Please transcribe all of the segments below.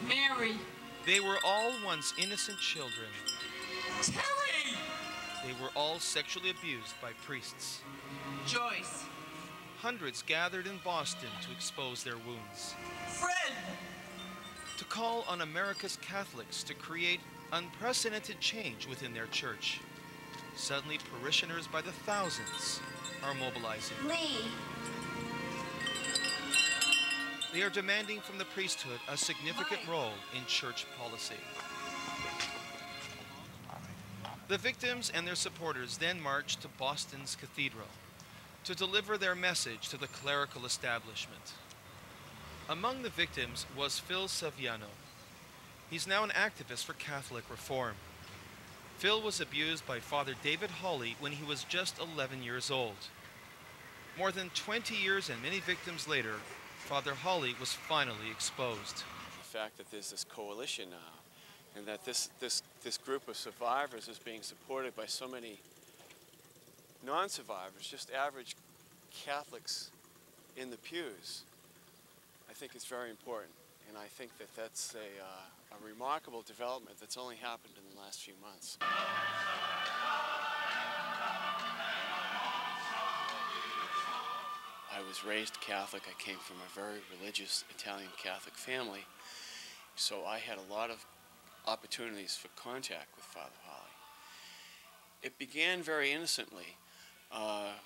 Mary. They were all once innocent children. Terry. They were all sexually abused by priests. Joyce. Hundreds gathered in Boston to expose their wounds. Fred. To call on America's Catholics to create unprecedented change within their church. Suddenly, parishioners by the thousands are mobilizing. Lee. They are demanding from the priesthood a significant role in church policy. The victims and their supporters then marched to Boston's cathedral to deliver their message to the clerical establishment. Among the victims was Phil Saviano. He's now an activist for Catholic reform. Phil was abused by Father David Hawley when he was just 11 years old. More than 20 years and many victims later, Father Hawley was finally exposed. The fact that there's this coalition now, and that this group of survivors is being supported by so many non-survivors, just average Catholics in the pews, I think is very important. And I think that that's a remarkable development that's only happened in the last few months. I was raised Catholic. I came from a very religious Italian Catholic family, so I had a lot of opportunities for contact with Father Hawley. It began very innocently.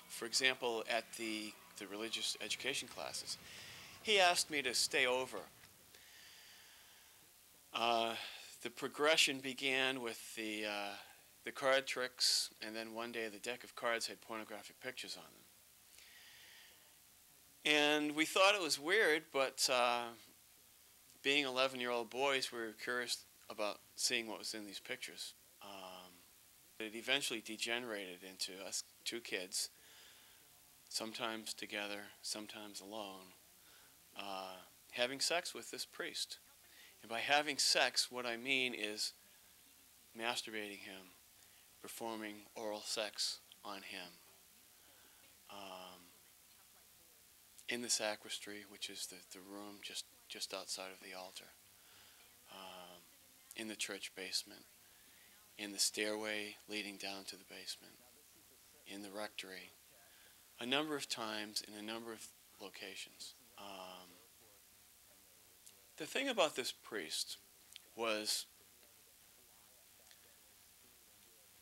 For example, at the religious education classes, he asked me to stay over. The progression began with the card tricks, and then one day the deck of cards had pornographic pictures on them. And we thought it was weird, but being 11-year-old boys, we were curious about seeing what was in these pictures. It eventually degenerated into us two kids, sometimes together, sometimes alone, having sex with this priest. And by having sex, what I mean is masturbating him, performing oral sex on him. In the sacristy, which is the room just outside of the altar. In the church basement. In the stairway leading down to the basement. In the rectory. A number of times in a number of locations. The thing about this priest was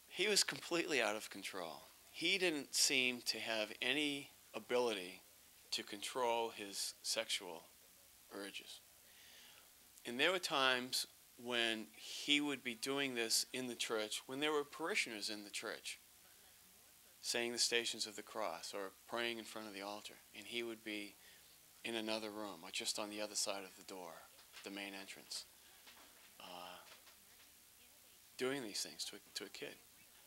he was completely out of control. He didn't seem to have any ability to control his sexual urges. And there were times when he would be doing this in the church, when there were parishioners in the church, saying the Stations of the Cross or praying in front of the altar, and he would be in another room or just on the other side of the door, the main entrance, doing these things to a kid.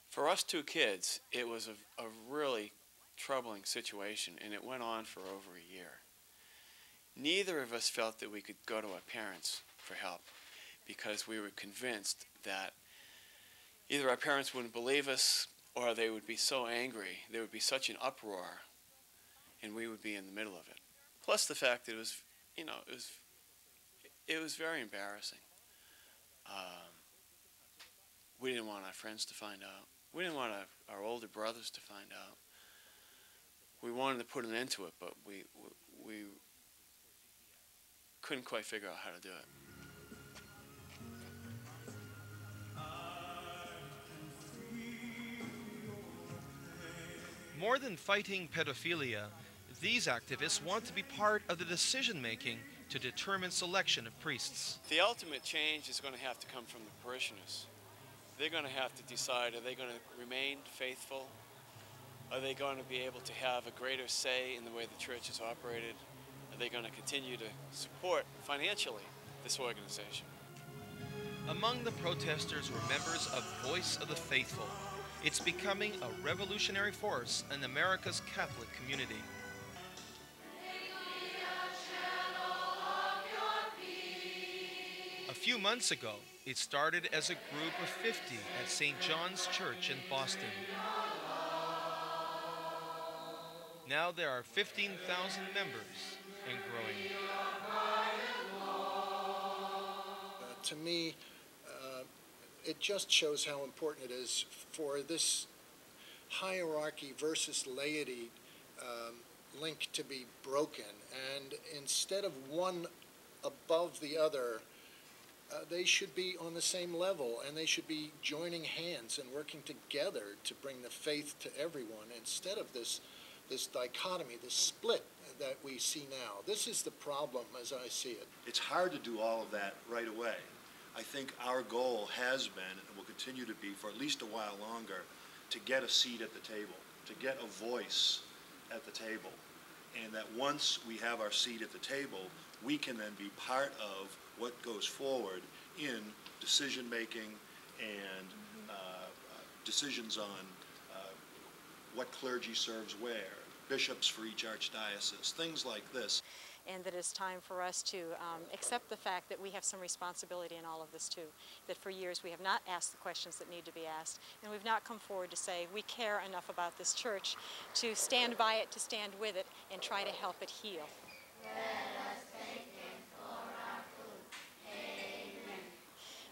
For us two kids, it was a really troubling situation, and it went on for over a year. Neither of us felt that we could go to our parents for help because we were convinced that either our parents wouldn't believe us or they would be so angry, there would be such an uproar, and we would be in the middle of it. Plus the fact that it was, it was very embarrassing. We didn't want our friends to find out. We didn't want our older brothers to find out. We wanted to put an end to it, but we couldn't quite figure out how to do it. More than fighting pedophilia, these activists want to be part of the decision-making to determine selection of priests. The ultimate change is going to have to come from the parishioners. They're going to have to decide, are they going to remain faithful? Are they going to be able to have a greater say in the way the church is operated? Are they going to continue to support financially this organization? Among the protesters were members of Voice of the Faithful. It's becoming a revolutionary force in America's Catholic community. A few months ago, it started as a group of 50 at St. John's Church in Boston. Now there are 15,000 members and growing. to me, it just shows how important it is for this hierarchy versus laity link to be broken. And instead of one above the other, they should be on the same level, and they should be joining hands and working together to bring the faith to everyone, instead of this dichotomy, this split that we see now. This is the problem as I see it. It's hard to do all of that right away. I think our goal has been, and will continue to be for at least a while longer, to get a seat at the table, to get a voice at the table. And that once we have our seat at the table, we can then be part of what goes forward in decision-making and decisions on what clergy serves where, bishops for each archdiocese, things like this. And that it's time for us to accept the fact that we have some responsibility in all of this too. That for years we have not asked the questions that need to be asked, and we've not come forward to say we care enough about this church to stand by it, to stand with it, and try to help it heal.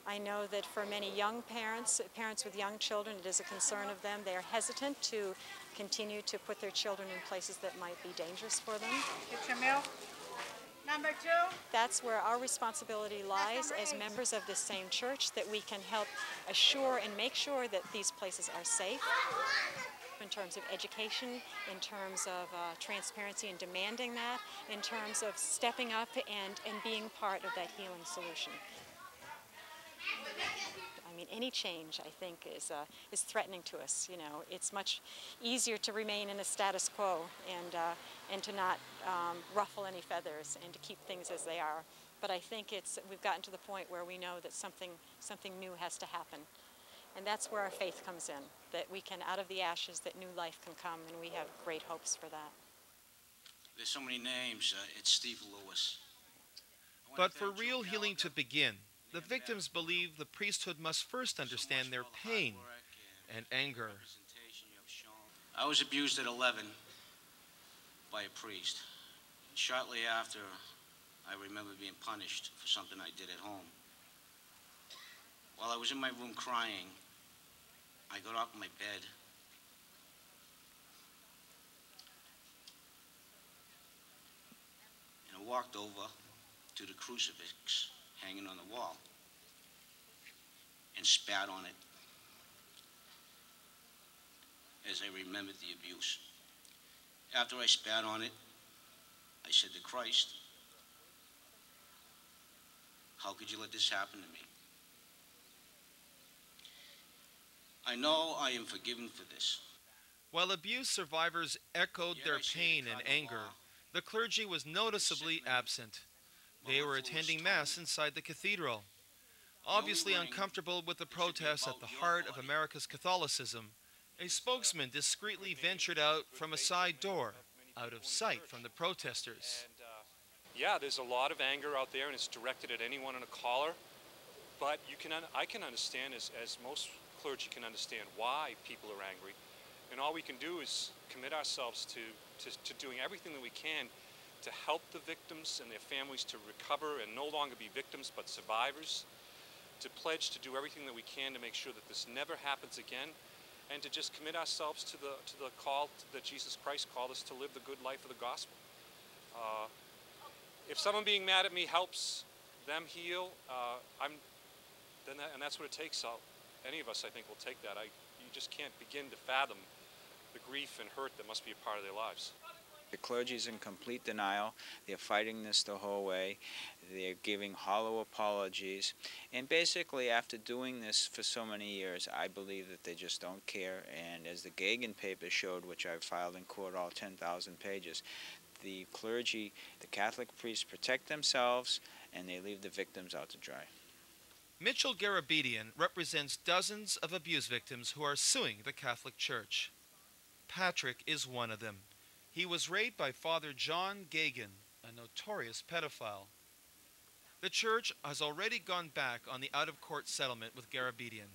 I know that for many young parents, parents with young children, it is a concern of them. They are hesitant to continue to put their children in places that might be dangerous for them. Get your milk. Number 2. That's where our responsibility lies as members of this same church, that we can help assure and make sure that these places are safe in terms of education, in terms of transparency and demanding that, in terms of stepping up and being part of that healing solution. I mean, any change, I think, is threatening to us. You know, it's much easier to remain in a status quo and to not ruffle any feathers and to keep things as they are. But I think we've gotten to the point where we know that something new has to happen, and that's where our faith comes in. That we can, out of the ashes, that new life can come, and we have great hopes for that. There's so many names. It's Steve Lewis. But for real healing to begin, the victims believe the priesthood must first understand their pain and anger. I was abused at 11 by a priest. Shortly after, I remember being punished for something I did at home. While I was in my room crying, I got off my bed and I walked over to the crucifix hanging on the wall and spat on it as I remembered the abuse. After I spat on it, I said to Christ, how could you let this happen to me? I know I am forgiven for this. While abuse survivors echoed their pain and anger, the clergy was noticeably absent. They were attending Mass inside the cathedral. Obviously uncomfortable with the protests at the heart of America's Catholicism, a spokesman discreetly ventured out from a side door, out of sight from the protesters. Yeah, there's a lot of anger out there, and it's directed at anyone in a collar. But I can understand, as most clergy can understand, why people are angry. And all we can do is commit ourselves to doing everything that we can to help the victims and their families to recover and no longer be victims but survivors, to pledge to do everything that we can to make sure that this never happens again, and to just commit ourselves to the call that Jesus Christ called us to live the good life of the gospel. If someone being mad at me helps them heal, and that's what it takes. Any of us, I think, will take that. You just can't begin to fathom the grief and hurt that must be a part of their lives. The clergy is in complete denial. They're fighting this the whole way. They're giving hollow apologies. And basically, after doing this for so many years, I believe that they just don't care. And as the Gagan paper showed, which I filed in court, all 10,000 pages, the clergy, the Catholic priests protect themselves, and they leave the victims out to dry. Mitchell Garabedian represents dozens of abuse victims who are suing the Catholic Church. Patrick is one of them. He was raped by Father John Gagan, a notorious pedophile. The church has already gone back on the out-of-court settlement with Garabedian,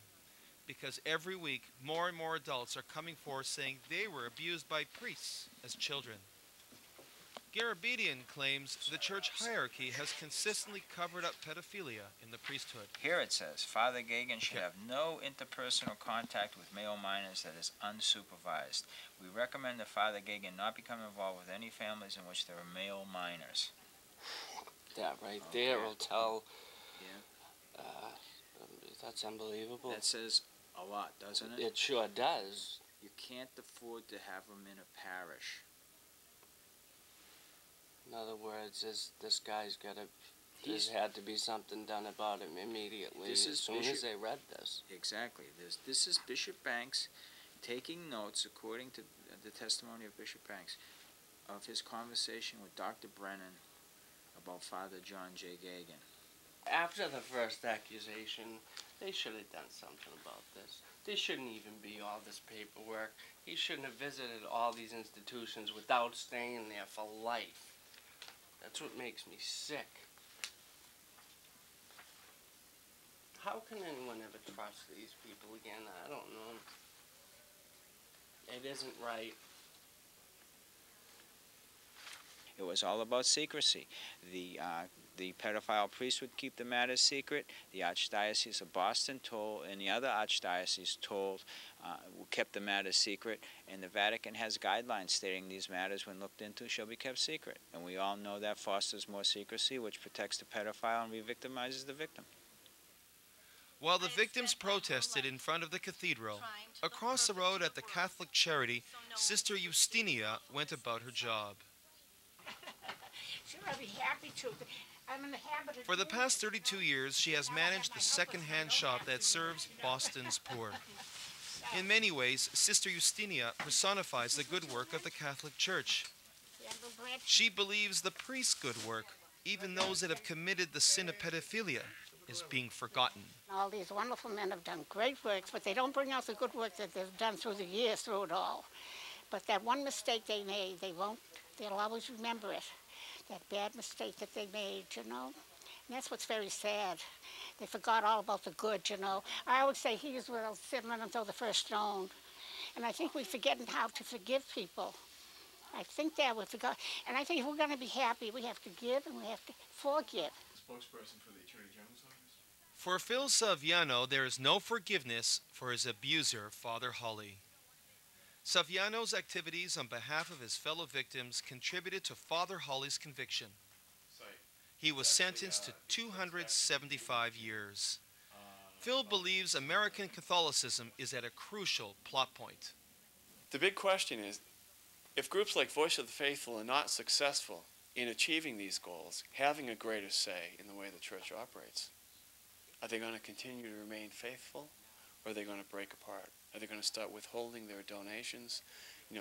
because every week more and more adults are coming forward saying they were abused by priests as children. Garabedian claims the church hierarchy has consistently covered up pedophilia in the priesthood. Here it says, Father Gagan should have no interpersonal contact with male minors that is unsupervised. We recommend that Father Gagan not become involved with any families in which there are male minors. That right there will tell. Yeah. That's unbelievable. That says a lot, doesn't it? It sure does. You can't afford to have them in a parish. In other words, this guy's got to. There's had to be something done about him immediately as soon as they read this. Exactly. This is Bishop Banks taking notes, according to the testimony of Bishop Banks, of his conversation with Dr. Brennan about Father John J. Gagan. After the first accusation, they should have done something about this. There shouldn't even be all this paperwork. He shouldn't have visited all these institutions without staying there for life. That's what makes me sick. How can anyone ever trust these people again? I don't know. It isn't right. It was all about secrecy. The pedophile priest would keep the matter secret. The Archdiocese of Boston told, and the other archdioceses kept the matter secret. And the Vatican has guidelines stating these matters, when looked into, shall be kept secret. And we all know that fosters more secrecy, which protects the pedophile and re-victimizes the victim. While the victims protested in front of the cathedral, across the road at the Catholic charity, Sister Justinia went about her job. Sure, I'd be happy to. I'm in the habit of For the past 32 years, she has managed the second-hand shop that serves Boston's poor. In many ways, Sister Justinia personifies the good work of the Catholic Church. She believes the priest's good work, even those that have committed the sin of pedophilia, is being forgotten. All these wonderful men have done great works, but they don't bring out the good work that they've done through the years, through it all. But that one mistake they made, they'll always remember it. That bad mistake that they made, you know. And that's what's very sad. They forgot all about the good, you know. I always say, he is without sin, let him throw the first stone. And I think we're forgetting how to forgive people. I think that we forgot. And I think if we're going to be happy, we have to give and we have to forgive. Spokesperson for the Attorney General's office. For Phil Saviano, there is no forgiveness for his abuser, Father Holly. Saviano's activities on behalf of his fellow victims contributed to Father Holly's conviction. He was sentenced to 275 years. Phil believes American Catholicism is at a crucial plot point. The big question is, if groups like Voice of the Faithful are not successful in achieving these goals, having a greater say in the way the church operates, are they going to continue to remain faithful, or are they going to break apart? Are they going to start withholding their donations,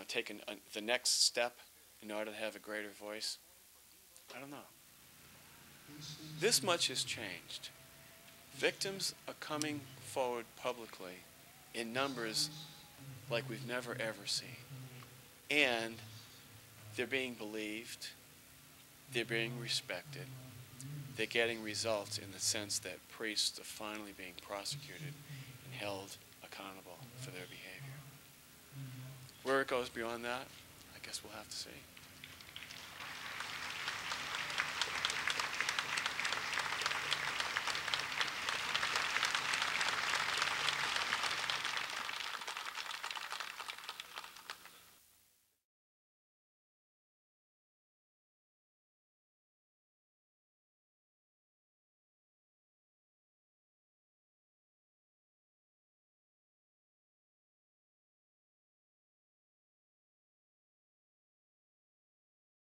taking the next step in order to have a greater voice? I don't know. This much has changed. Victims are coming forward publicly in numbers like we've never ever seen. And they're being believed, they're being respected, they're getting results in the sense that priests are finally being prosecuted and held accountable for their behavior. Where it goes beyond that, I guess we'll have to see.